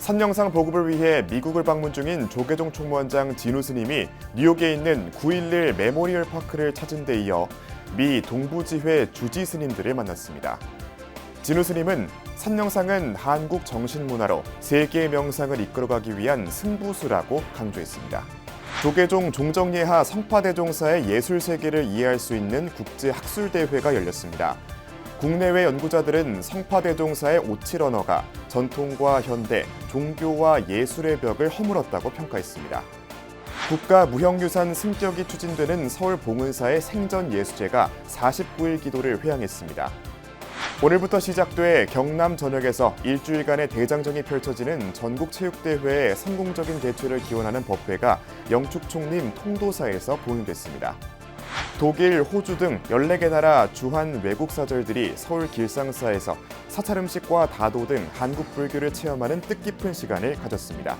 선영상 보급을 위해 미국을 방문 중인 조계종 총무원장 진우 스님이 뉴욕에 있는 9.11 메모리얼 파크를 찾은 데 이어 미 동부지회 주지 스님들을 만났습니다. 진우 스님은 선영상은 한국 정신문화로 세계의 명상을 이끌어가기 위한 승부수라고 강조했습니다. 조계종 종정예하 성파대종사의 예술 세계를 이해할 수 있는 국제학술대회가 열렸습니다. 국내외 연구자들은 성파대종사의 오칠 언어가 전통과 현대, 종교와 예술의 벽을 허물었다고 평가했습니다. 국가무형유산 승격이 추진되는 서울 봉은사의 생전예수제가 49일 기도를 회항했습니다. 오늘부터 시작돼 경남 전역에서 일주일간의 대장정이 펼쳐지는 전국체육대회의 성공적인 개최를 기원하는 법회가 영축총림 통도사에서 봉행됐습니다. 독일, 호주 등 14개 나라 주한 외국 사절들이 서울 길상사에서 사찰 음식과 다도 등 한국 불교를 체험하는 뜻깊은 시간을 가졌습니다.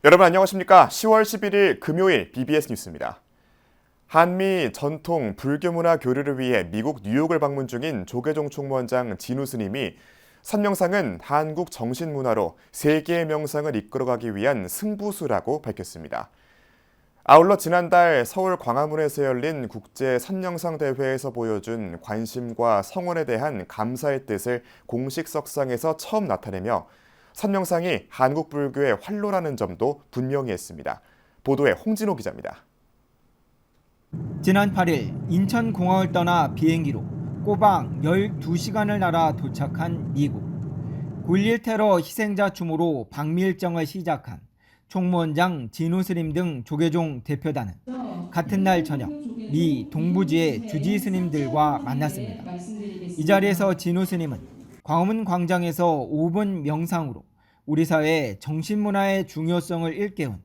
여러분 안녕하십니까? 10월 11일 금요일 BBS 뉴스입니다. 한미 전통 불교문화 교류를 위해 미국 뉴욕을 방문 중인 조계종 총무원장 진우 스님이 선명상은 한국 정신문화로 세계의 명상을 이끌어가기 위한 승부수라고 밝혔습니다. 아울러 지난달 서울 광화문에서 열린 국제 선영상 대회에서 보여준 관심과 성원에 대한 감사의 뜻을 공식 석상에서 처음 나타내며 선영상이 한국 불교의 활로라는 점도 분명히 했습니다. 보도에 홍진호 기자입니다. 지난 8일 인천공항을 떠나 비행기로 꼬박 12시간을 날아 도착한 미국. 9.11 테러 희생자 추모로 방미 일정을 시작한 총무원장 진우 스님 등 조계종 대표단은 같은 날 저녁 미 동부지의 주지 스님들과 만났습니다. 이 자리에서 진우 스님은 광화문 광장에서 5분 명상으로 우리 사회의 정신문화의 중요성을 일깨운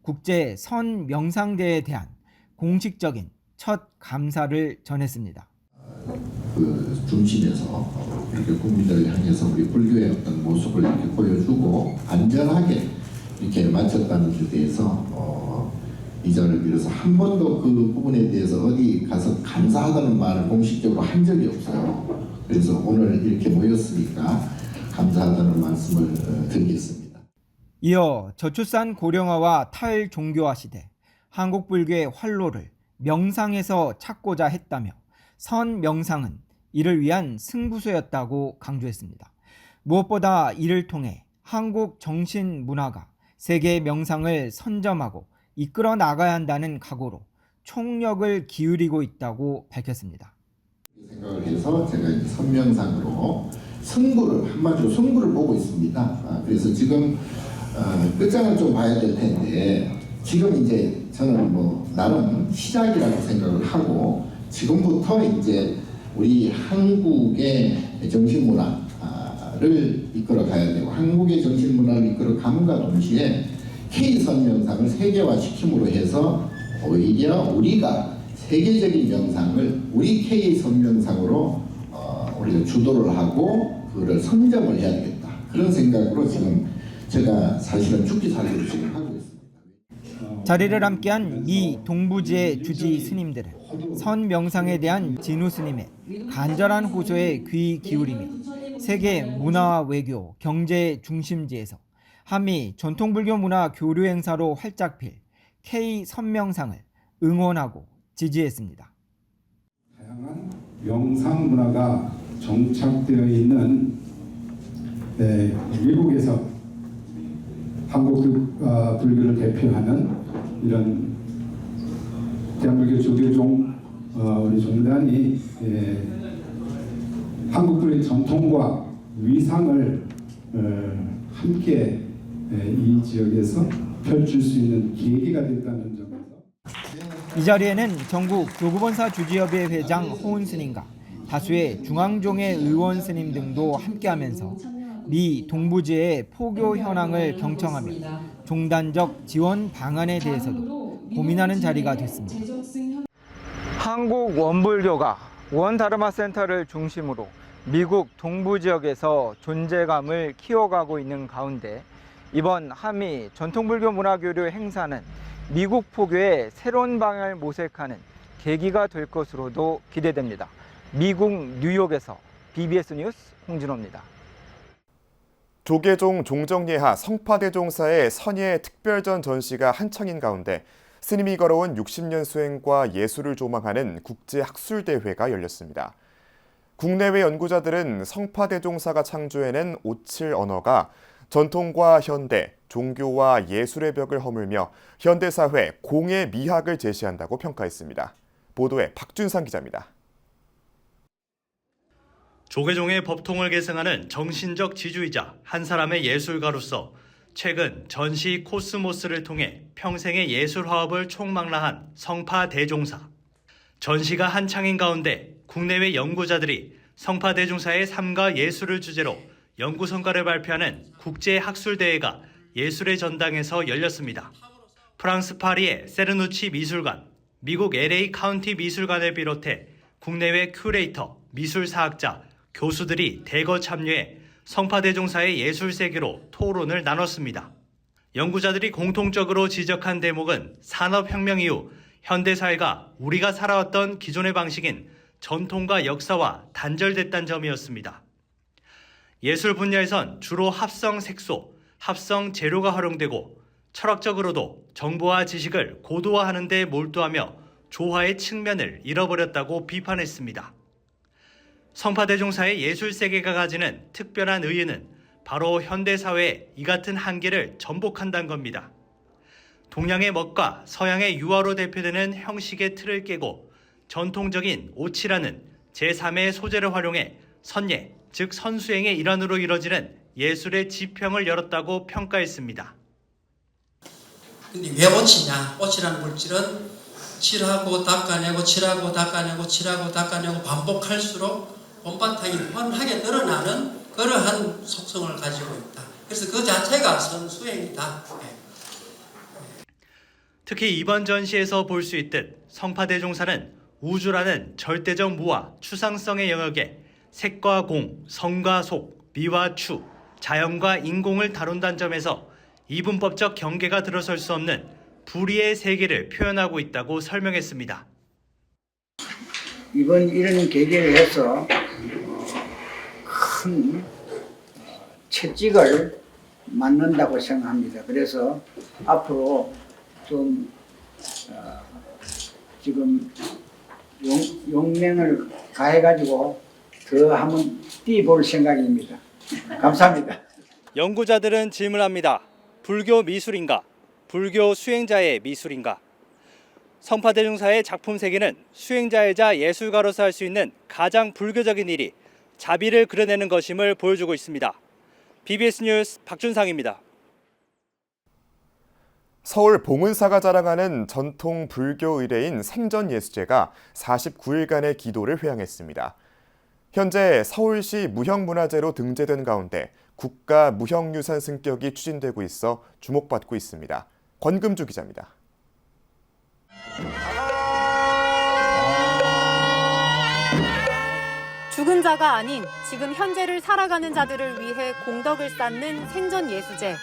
국제 선명상대에 대한 공식적인 첫 감사를 전했습니다. 그 중심에서 이렇게 국민들을 향해서 우리 불교의 어떤 모습을 이렇게 보여주고 안전하게 이렇게 마쳤다는 데 대해서 이 자리를 빌어서 한 번도 그 부분에 대해서 어디 가서 감사하다는 말을 공식적으로 한 적이 없어요. 그래서 오늘 이렇게 모였으니까 감사하다는 말씀을 드리겠습니다. 이어 저출산 고령화와 탈종교화 시대 한국 불교의 활로를 명상에서 찾고자 했다며 선명상은 이를 위한 승부수였다고 강조했습니다. 무엇보다 이를 통해 한국 정신문화가 세계의 명상을 선점하고 이끌어 나가야 한다는 각오로 총력을 기울이고 있다고 밝혔습니다. 생각을 해서 제가 이제 선명상으로 승부를 한마디로 승부를 보고 있습니다. 그래서 지금 끝장을 좀 봐야 될 텐데 지금 이제 저는 뭐 나름 시작이라고 생각을 하고 지금부터 이제 우리 한국의 정신문화를 이끌어 가야 되고 한국의 정신문화를 이끌어 감과 동시에 K선명상을 세계화시킴으로 해서 오히려 우리가 세계적인 명상을 우리 K선명상으로 우리가 주도를 하고 그거를 선점을 해야 되겠다. 그런 생각으로 지금 제가 사실은 죽기 살기로 지금 하고 있습니다. 자리를 함께한 미 동부지의 주지 스님들은 선명상에 대한 진우 스님의 간절한 호소에 귀 기울이며 세계 문화 외교 경제 중심지에서 한미 전통불교 문화 교류 행사로 활짝 필 K선명상을 응원하고 지지했습니다. 다양한 명상 문화가 정착되어 있는 미국에서 한국 불교를 대표하는 이런 대한불교 조계종 우리 종단이 한국 불교의 전통과 위상을 함께 이 지역에서 펼칠 수 있는 계기가 됐다는 점에서 이 자리에는 전국 교구본사 주지협의 회장 호은 스님과 다수의 중앙종회 의원 스님 등도 함께하면서 미 동부지의 포교 현황을 경청하며 종단적 지원 방안에 대해서도 고민하는 자리가 됐습니다. 한국 원불교가 원다르마 센터를 중심으로 미국 동부 지역에서 존재감을 키워가고 있는 가운데 이번 한미 전통불교 문화교류 행사는 미국 포교의 새로운 방향을 모색하는 계기가 될 것으로도 기대됩니다. 미국 뉴욕에서 BBS 뉴스 홍진호입니다. 조계종 종정예하 성파대종사의 선예 특별전 전시가 한창인 가운데 스님이 걸어온 60년 수행과 예술을 조망하는 국제학술대회가 열렸습니다. 국내외 연구자들은 성파대종사가 창조해낸 57 언어가 전통과 현대, 종교와 예술의 벽을 허물며 현대사회 공의 미학을 제시한다고 평가했습니다. 보도에 박준상 기자입니다. 조계종의 법통을 계승하는 정신적 지주이자 한 사람의 예술가로서 최근 전시 코스모스를 통해 평생의 예술 화합을 총망라한 성파대종사. 전시가 한창인 가운데 국내외 연구자들이 성파대종사의 삶과 예술을 주제로 연구 성과를 발표하는 국제학술대회가 예술의 전당에서 열렸습니다. 프랑스 파리의 세르누치 미술관, 미국 LA 카운티 미술관을 비롯해 국내외 큐레이터, 미술사학자, 교수들이 대거 참여해 성파대종사의 예술 세계로 토론을 나눴습니다. 연구자들이 공통적으로 지적한 대목은 산업혁명 이후 현대사회가 우리가 살아왔던 기존의 방식인 전통과 역사와 단절됐다는 점이었습니다. 예술 분야에선 주로 합성 색소, 합성 재료가 활용되고 철학적으로도 정보와 지식을 고도화하는 데 몰두하며 조화의 측면을 잃어버렸다고 비판했습니다. 성파대종사의 예술 세계가 가지는 특별한 의의는 바로 현대사회의 이 같은 한계를 전복한다는 겁니다. 동양의 멋과 서양의 유화로 대표되는 형식의 틀을 깨고 전통적인 오치라는 제3의 소재를 활용해 선예, 즉 선수행의 일환으로 이뤄지는 예술의 지평을 열었다고 평가했습니다. 근데 왜 오치냐? 오치라는 물질은 칠하고 닦아내고 칠하고 닦아내고 칠하고 닦아내고 반복할수록 본바탕이 훤하게 드러나는 그러한 속성을 가지고 있다. 그래서 그 자체가 선수행이다. 특히 이번 전시에서 볼 수 있듯 성파대종사는 우주라는 절대적 무와 추상성의 영역에 색과 공, 성과 속, 미와 추, 자연과 인공을 다룬다는 점에서 이분법적 경계가 들어설 수 없는 불의의 세계를 표현하고 있다고 설명했습니다. 이번 이런 계기를 해서 큰 채찍을 맞는다고 생각합니다. 그래서 앞으로 좀 지금 용맹을 가해가지고 더 한번 뛰어볼 생각입니다. 감사합니다. 연구자들은 질문합니다. 불교 미술인가? 불교 수행자의 미술인가? 성파대종사의 작품 세계는 수행자이자 예술가로서 할 수 있는 가장 불교적인 일이 자비를 그려내는 것임을 보여주고 있습니다. BBS 뉴스 박준상입니다. 서울 봉은사가 자랑하는 전통 불교 의례인 생전예수제가 49일간의 기도를 회향했습니다. 현재 서울시 무형문화재로 등재된 가운데 국가 무형유산 승격이 추진되고 있어 주목받고 있습니다. 권금주 기자입니다. 죽은 자가 아닌 지금 현재를 살아가는 자들을 위해 공덕을 쌓는 생전예수제.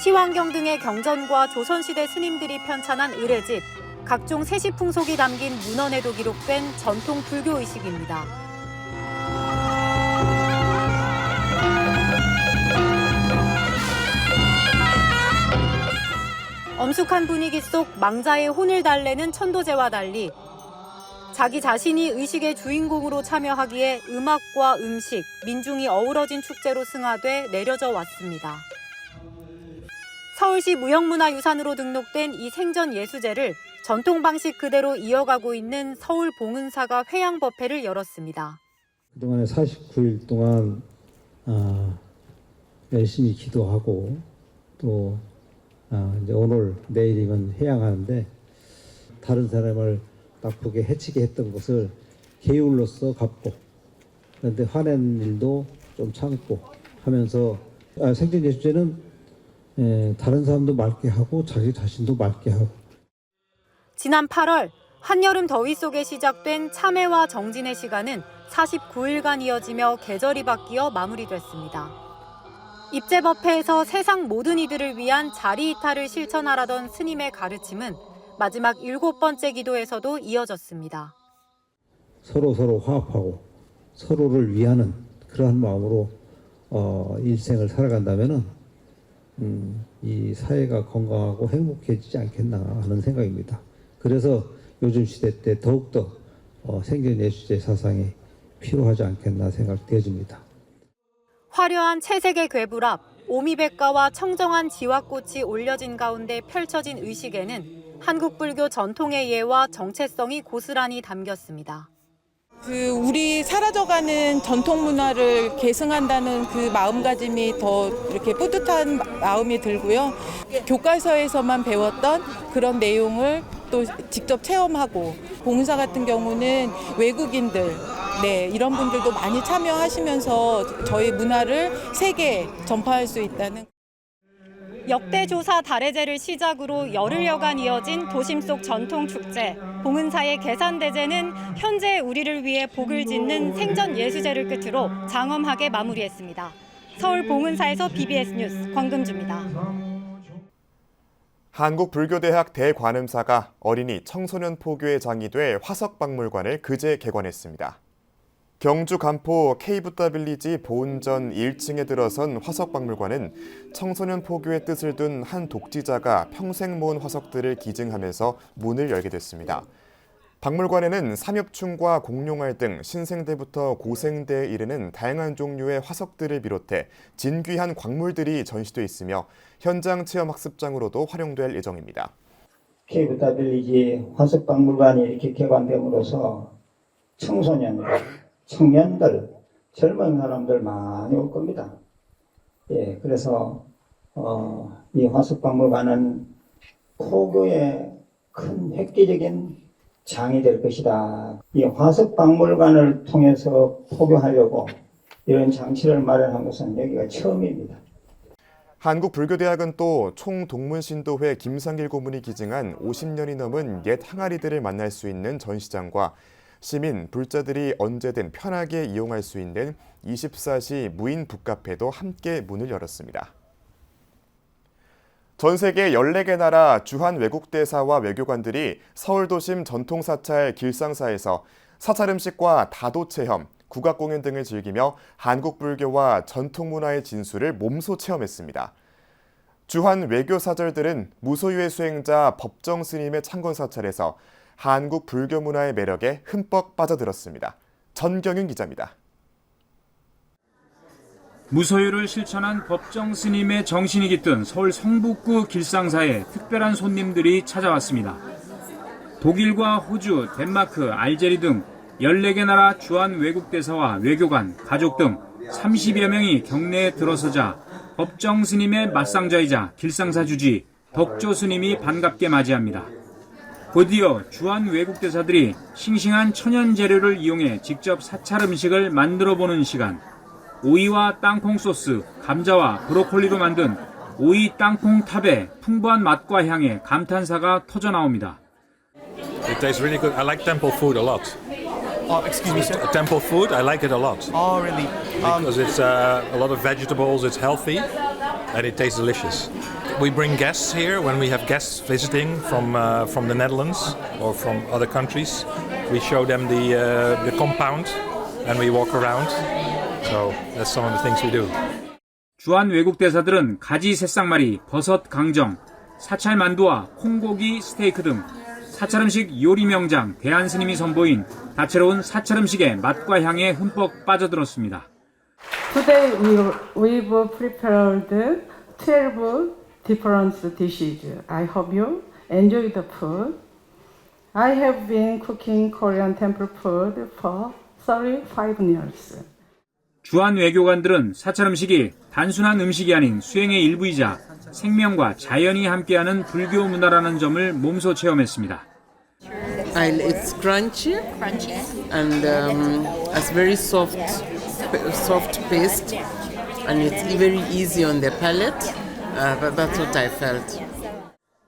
시황경 등의 경전과 조선시대 스님들이 편찬한 의례집, 각종 세시풍속이 담긴 문헌에도 기록된 전통 불교의식입니다. 엄숙한 분위기 속 망자의 혼을 달래는 천도제와 달리 자기 자신이 의식의 주인공으로 참여하기에 음악과 음식, 민중이 어우러진 축제로 승화돼 내려져 왔습니다. 서울시 무형문화유산으로 등록된 이 생전예수제를 전통 방식 그대로 이어가고 있는 서울 봉은사가 회향법회를 열었습니다. 그동안에 49일 동안 열심히 기도하고 또 이제 오늘 내일이면 회향하는데 다른 사람을 나쁘게 해치게 했던 것을 계율로서 갚고 그런데 화낸 일도 좀 참고 하면서 생전예수제는 다른 사람도 맑게 하고 자기 자신도 맑게 하고. 지난 8월 한여름 더위 속에 시작된 참회와 정진의 시간은 49일간 이어지며 계절이 바뀌어 마무리됐습니다. 입제법회에서 세상 모든 이들을 위한 자리이탈을 실천하라던 스님의 가르침은 마지막 7번째 기도에서도 이어졌습니다. 서로 화합하고 서로를 위하는 그러한 마음으로 일생을 살아간다면은 이 사회가 건강하고 행복해지지 않겠나 하는 생각입니다. 그래서 요즘 시대 때 더욱더 생존예수제 사상이 필요하지 않겠나 생각되어집니다. 화려한 채색의 궤불 앞 오미백과와 청정한 지화꽃이 올려진 가운데 펼쳐진 의식에는 한국 불교 전통의 예와 정체성이 고스란히 담겼습니다. 우리 사라져가는 전통 문화를 계승한다는 그 마음가짐이 더 이렇게 뿌듯한 마음이 들고요. 교과서에서만 배웠던 그런 내용을 또 직접 체험하고, 봉사 같은 경우는 외국인들, 이런 분들도 많이 참여하시면서 저희 문화를 세계에 전파할 수 있다는. 역대 조사 달해제를 시작으로 열흘여간 이어진 도심 속 전통 축제 봉은사의 계산대제는 현재 우리를 위해 복을 짓는 생전 예수제를 끝으로 장엄하게 마무리했습니다. 서울 봉은사에서 BBS 뉴스 권금주입니다. 한국불교대학 대관음사가 어린이 청소년 포교의 장이 돼 화석박물관을 그제 개관했습니다. 경주 간포 K부다빌리지 보은전 1층에 들어선 화석박물관은 청소년 포교의 뜻을 둔 한 독지자가 평생 모은 화석들을 기증하면서 문을 열게 됐습니다. 박물관에는 삼엽충과 공룡알 등 신생대부터 고생대에 이르는 다양한 종류의 화석들을 비롯해 진귀한 광물들이 전시돼 있으며 현장 체험 학습장으로도 활용될 예정입니다. K부다빌리지 화석박물관이 이렇게 개관됨으로써 청소년들, 청년들, 젊은 사람들 많이 올 겁니다. 그래서 이 화석박물관은 포교의 큰 획기적인 장이 될 것이다. 이 화석박물관을 통해서 포교하려고 이런 장치를 마련한 것은 여기가 처음입니다. 한국불교대학은 또 총동문신도회 김상길 고문이 기증한 50년이 넘은 옛 항아리들을 만날 수 있는 전시장과 시민, 불자들이 언제든 편하게 이용할 수 있는 24시 무인 북카페도 함께 문을 열었습니다. 전 세계 14개 나라 주한 외국대사와 외교관들이 서울도심 전통사찰 길상사에서 사찰 음식과 다도 체험, 국악공연 등을 즐기며 한국 불교와 전통문화의 진수를 몸소 체험했습니다. 주한 외교사절들은 무소유의 수행자 법정 스님의 창건사찰에서 한국 불교 문화의 매력에 흠뻑 빠져들었습니다. 전경윤 기자입니다. 무소유를 실천한 법정 스님의 정신이 깃든 서울 성북구 길상사에 특별한 손님들이 찾아왔습니다. 독일과 호주, 덴마크, 알제리 등 14개 나라 주한 외국대사와 외교관, 가족 등 30여 명이 경내에 들어서자 법정 스님의 맞상자이자 길상사 주지 덕조 스님이 반갑게 맞이합니다. 곧이어 주한 외국대사들이 싱싱한 천연 재료를 이용해 직접 사찰 음식을 만들어보는 시간. 오이와 땅콩 소스, 감자와 브로콜리로 만든 오이 땅콩 탑의 풍부한 맛과 향에 감탄사가 터져나옵니다. It tastes really good. I like temple food a lot. Oh, excuse me, sir? Temple food, I like it a lot. Oh, really? Because it's a lot of vegetables, it's healthy, and it tastes delicious. We bring guests here when we have guests visiting from the Netherlands or from other countries. We show them the compound and we walk around. So that's some of the things we do. 주한 외국대사들은 가지 새싹말이, 버섯 강정, 사찰 만두와 콩고기 스테이크 등 사찰 음식 요리 명장 대한스님이 선보인 다채로운 사찰 음식의 맛과 향에 흠뻑 빠져들었습니다. Today we've prepared 12 different dishes. I hope you enjoy the food. I have been cooking Korean temple food for 35 years. 주한 외교관들은 사찰 음식이 단순한 음식이 아닌 수행의 일부이자 생명과 자연이 함께하는 불교 문화라는 점을 몸소 체험했습니다. It's crunchy, and it's very soft paste, and it's very easy on the palate. But that's what I felt.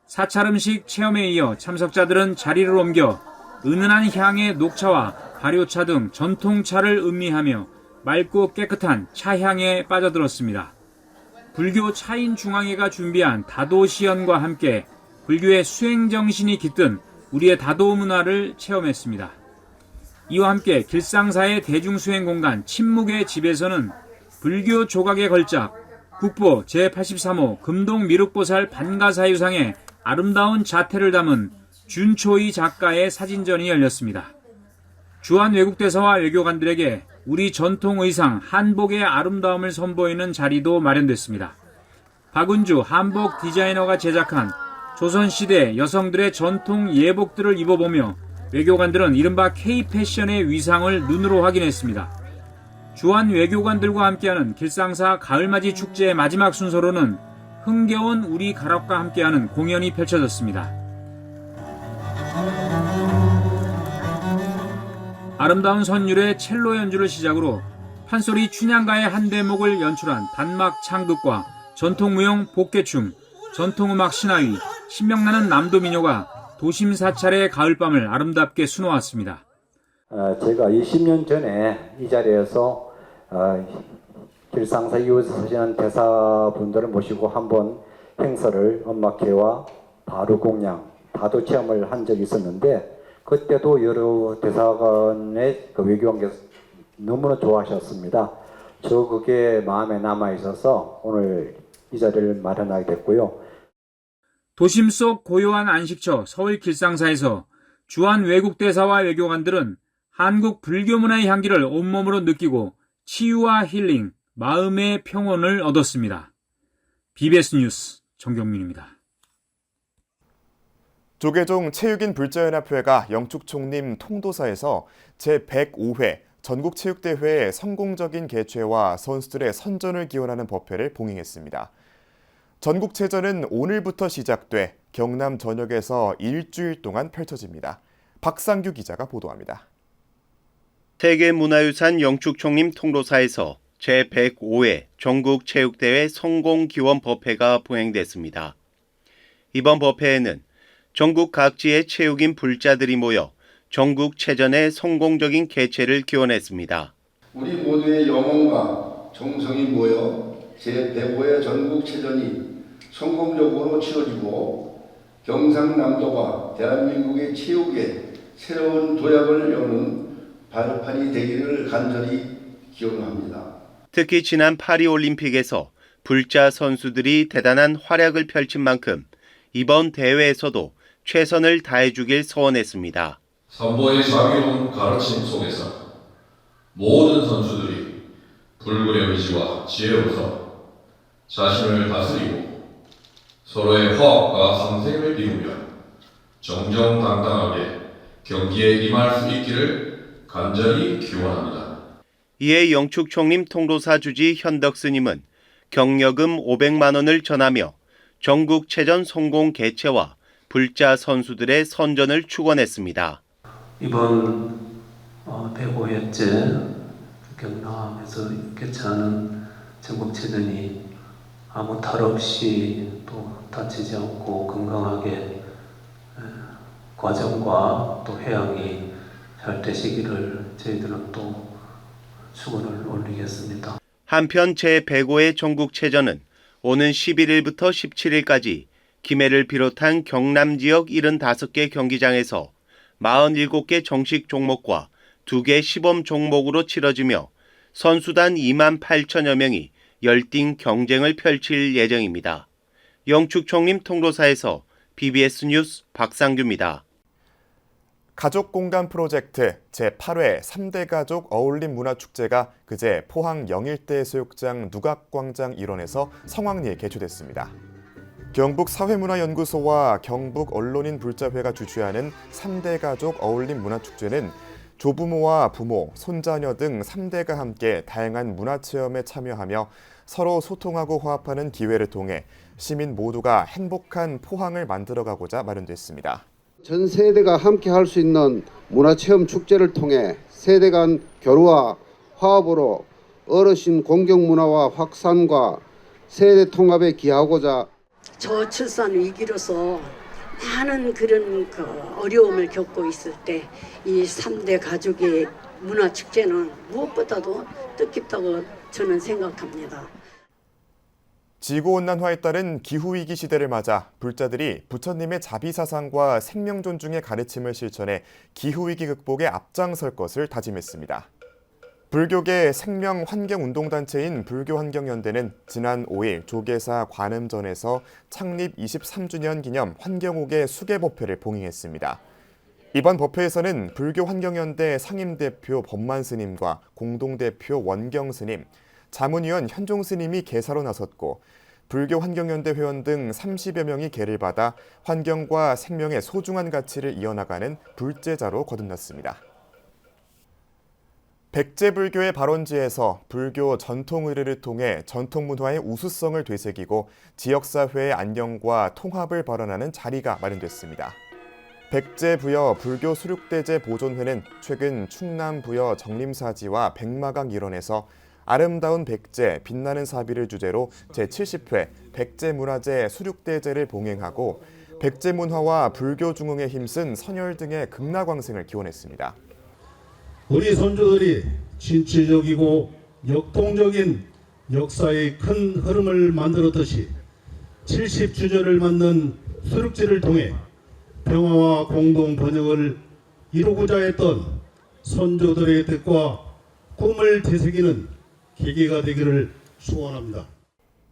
사찰 음식 체험에 이어 참석자들은 자리를 옮겨 은은한 향의 녹차와 발효차 등 전통차를 음미하며 맑고 깨끗한 차향에 빠져들었습니다. 불교 차인 중앙회가 준비한 다도 시연과 함께 불교의 수행 정신이 깃든 우리의 다도 문화를 체험했습니다. 이와 함께 길상사의 대중수행 공간 침묵의 집에서는 불교 조각의 걸작, 국보 제83호 금동미륵보살 반가사유상의 아름다운 자태를 담은 준초희 작가의 사진전이 열렸습니다. 주한 외국대사와 외교관들에게 우리 전통 의상 한복의 아름다움을 선보이는 자리도 마련됐습니다. 박은주 한복 디자이너가 제작한 조선시대 여성들의 전통 예복들을 입어보며 외교관들은 이른바 K-패션의 위상을 눈으로 확인했습니다. 주한 외교관들과 함께하는 길상사 가을맞이 축제의 마지막 순서로는 흥겨운 우리 가락과 함께하는 공연이 펼쳐졌습니다. 아름다운 선율의 첼로 연주를 시작으로 판소리 춘향가의 한 대목을 연출한 단막 창극과 전통무용 복개춤, 전통음악 신화위, 신명나는 남도민요가 도심 사찰의 가을밤을 아름답게 수놓았습니다. 제가 20년 전에 이 자리에서 길상사 이웃에 사시는 대사분들을 모시고 한번 행사를 엄마케와 바루공양, 다도 체험을 한 적이 있었는데 그때도 여러 대사관의 외교관께서 너무나 좋아하셨습니다. 저 그게 마음에 남아 있어서 오늘 이 자리를 마련하게 됐고요. 도심 속 고요한 안식처 서울 길상사에서 주한 외국대사와 외교관들은 한국 불교문화의 향기를 온몸으로 느끼고 치유와 힐링, 마음의 평온을 얻었습니다. BBS 뉴스 정경민입니다. 조계종 체육인 불자연합회가 영축총림 통도사에서 제105회 전국체육대회의 성공적인 개최와 선수들의 선전을 기원하는 법회를 봉행했습니다. 전국체전은 오늘부터 시작돼 경남 전역에서 일주일 동안 펼쳐집니다. 박상규 기자가 보도합니다. 세계문화유산 영축총림 통도사에서 제105회 전국체육대회 성공기원법회가 봉행됐습니다. 이번 법회에는 전국 각지의 체육인 불자들이 모여 전국체전의 성공적인 개최를 기원했습니다. 우리 모두의 영혼과 정성이 모여 제105회 전국체전이 성공적으로 치러지고 경상남도가 대한민국의 체육의 새로운 도약을 여는 발판이 되기를 간절히 기원합니다. 특히 지난 파리올림픽에서 불자 선수들이 대단한 활약을 펼친 만큼 이번 대회에서도 최선을 다해주길 소원했습니다. 선보의 자비로운 가르침 속에서 모든 선수들이 불굴의 의지와 지혜로서 자신을 다스리고 서로의 화합과 상생을 이루며 정정당당하게 경기에 임할 수 있기를 간절히 기원합니다. 이에 영축총림 통도사 주지 현덕 스님은 경력금 500만 원을 전하며 전국체전 성공 개최와 불자 선수들의 선전을 축원했습니다. 이번 105회째 경남에서 개최하는 전국체전이 아무 탈 없이 또 다치지 않고 건강하게 과정과 또 해양이 잘 되시기를 저희들은 또 축원을 올리겠습니다. 한편 제105회 전국체전은 오는 11일부터 17일까지 김해를 비롯한 경남 지역 75개 경기장에서 47개 정식 종목과 2개 시범 종목으로 치러지며 선수단 2만 8천여 명이 열띤 경쟁을 펼칠 예정입니다. 영축총림 통도사에서 BBS 뉴스 박상규입니다. 가족공간 프로젝트 제8회 3대 가족 어울림 문화축제가 그제 포항 영일대 해수욕장 누각광장 일원에서 성황리에 개최됐습니다. 경북사회문화연구소와 경북언론인 불자회가 주최하는 3대 가족 어울림 문화축제는 조부모와 부모, 손자녀 등 3대가 함께 다양한 문화체험에 참여하며 서로 소통하고 화합하는 기회를 통해 시민 모두가 행복한 포항을 만들어가고자 마련됐습니다. 전 세대가 함께 할 수 있는 문화체험 축제를 통해 세대 간 교류와 화합으로 어르신 공경문화와 확산과 세대 통합에 기하고자 저출산 위기로서 많은 그런 어려움을 겪고 있을 때 이 3대 가족의 문화축제는 무엇보다도 뜻깊다고 저는 생각합니다. 지구온난화에 따른 기후위기 시대를 맞아 불자들이 부처님의 자비사상과 생명 존중의 가르침을 실천해 기후위기 극복에 앞장설 것을 다짐했습니다. 불교계 생명환경운동단체인 불교환경연대는 지난 5일 조계사 관음전에서 창립 23주년 기념 환경옥의 수계법회를 봉행했습니다. 이번 법회에서는 불교환경연대 상임대표 법만스님과 공동대표 원경스님, 자문위원 현종스님이 개사로 나섰고 불교환경연대 회원 등 30여 명이 계를 받아 환경과 생명의 소중한 가치를 이어나가는 불제자로 거듭났습니다. 백제불교의 발원지에서 불교 전통의례를 통해 전통문화의 우수성을 되새기고 지역사회의 안녕과 통합을 발언하는 자리가 마련됐습니다. 백제부여 불교수륙대제 보존회는 최근 충남부여 정림사지와 백마강 일원에서 아름다운 백제, 빛나는 사비를 주제로 제70회 백제문화제 수륙대제를 봉행하고 백제문화와 불교 중흥에 힘쓴 선열 등의 극락왕생을 기원했습니다. 우리 선조들이 진취적이고 역동적인 역사의 큰 흐름을 만들었듯이 70주년을 맞는 수륙제를 통해 평화와 공동 번영을 이루고자 했던 선조들의 뜻과 꿈을 되새기는 계기가 되기를 소원합니다.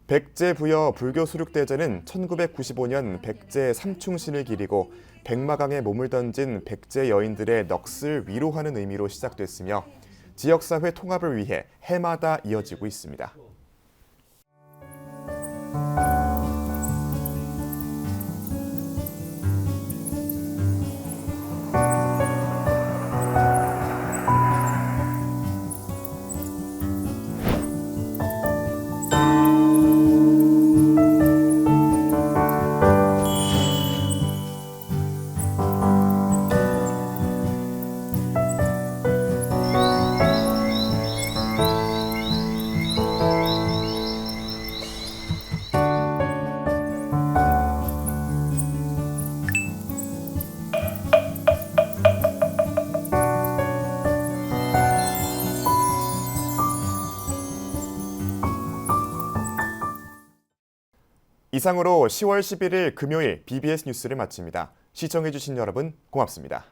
백제부여 불교수륙대제는 1995년 백제 삼충신을 기리고 백마강에 몸을 던진 백제 여인들의 넋을 위로하는 의미로 시작됐으며 지역사회 통합을 위해 해마다 이어지고 있습니다. 이상으로 10월 11일 금요일 BBS 뉴스를 마칩니다. 시청해주신 여러분 고맙습니다.